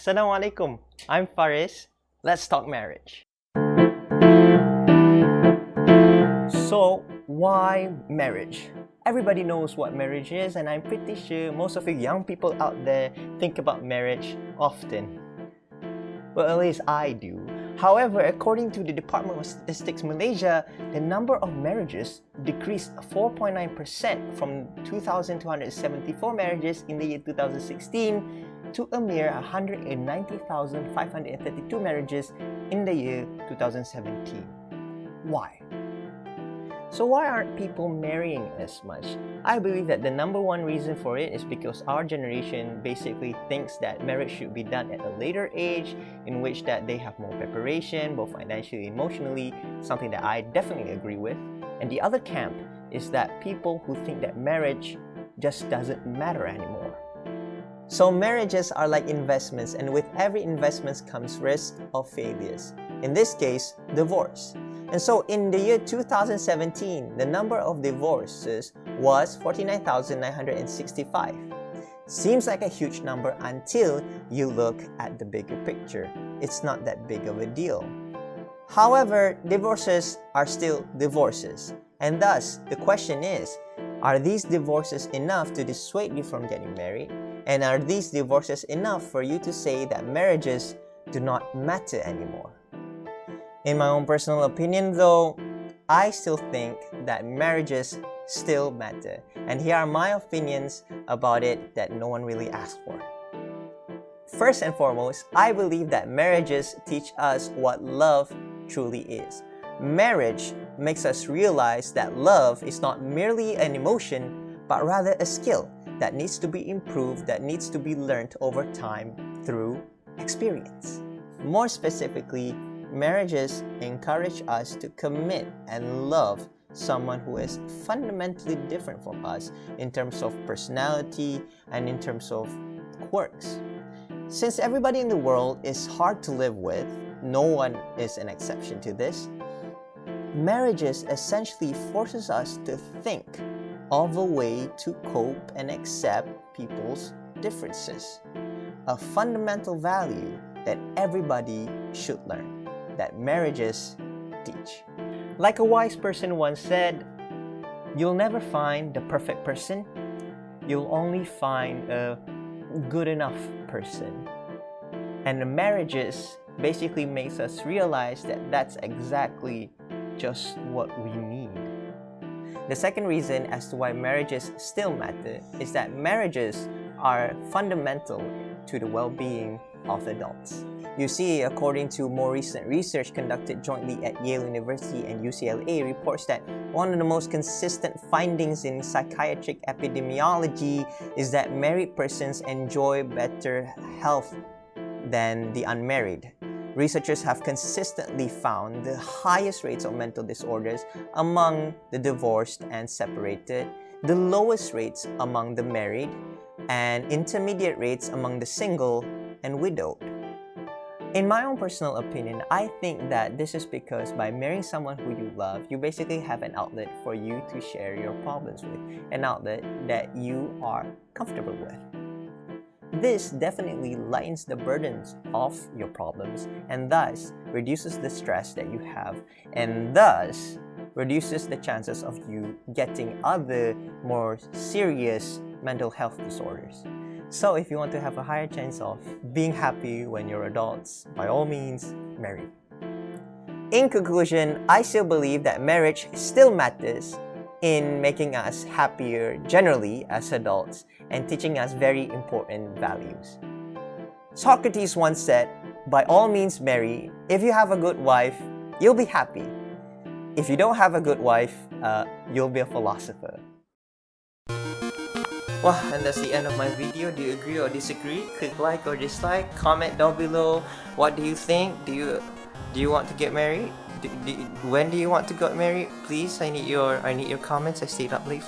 Assalamualaikum. I'm Faris. Let's talk marriage. So, why marriage? Everybody knows what marriage is, and I'm pretty sure most of you young people out there think about marriage often. Well, at least I do. However, according to the Department of Statistics Malaysia, the number of marriages decreased 4.9% from 2,274 marriages in the year 2016 to a mere 190,532 marriages in the year 2017. Why? So why aren't people marrying as much? I believe that the number one reason for it is because our generation basically thinks that marriage should be done at a later age, in which that they have more preparation, both financially and emotionally, something that I definitely agree with. And the other camp is that people who think that marriage just doesn't matter anymore. So marriages are like investments, and with every investment comes risk of failures. In this case, divorce. And so in the year 2017, the number of divorces was 49,965. Seems like a huge number until you look at the bigger picture. It's not that big of a deal. However, divorces are still divorces. And thus, the question is, are these divorces enough to dissuade you from getting married? And are these divorces enough for you to say that marriages do not matter anymore? In my own personal opinion though, I still think that marriages still matter. And here are my opinions about it that no one really asked for. First and foremost, I believe that marriages teach us what love truly is. Marriage makes us realize that love is not merely an emotion, but rather a skill that needs to be improved, that needs to be learned over time through experience. More specifically, marriages encourage us to commit and love someone who is fundamentally different from us in terms of personality and in terms of quirks. Since everybody in the world is hard to live with, no one is an exception to this, marriages essentially forces us to think of a way to cope and accept people's differences. A fundamental value that everybody should learn, that marriages teach. Like a wise person once said, you'll never find the perfect person, you'll only find a good enough person. And the marriages basically makes us realize that that's exactly just what we need. The second reason as to why marriages still matter is that marriages are fundamental to the well-being of adults. You see, according to more recent research conducted jointly at Yale University and UCLA, reports that one of the most consistent findings in psychiatric epidemiology is that married persons enjoy better health than the unmarried. Researchers have consistently found the highest rates of mental disorders among the divorced and separated, the lowest rates among the married, and intermediate rates among the single and widowed. In my own personal opinion, I think that this is because by marrying someone who you love, you basically have an outlet for you to share your problems with, an outlet that you are comfortable with. This definitely lightens the burdens of your problems and thus reduces the stress that you have and thus reduces the chances of you getting other more serious mental health disorders. So if you want to have a higher chance of being happy when you're adults, by all means, marry. In conclusion, I still believe that marriage still matters in making us happier generally as adults and teaching us very important values. Socrates once said, by all means marry. If you have a good wife, you'll be happy. If you don't have a good wife, you'll be a philosopher. Well, and that's the end of my video. Do you agree or disagree? Click like or dislike. Comment down below. What do you think? Do you want to get married? When do you want to get married? Please, I need your comments. I stayed up late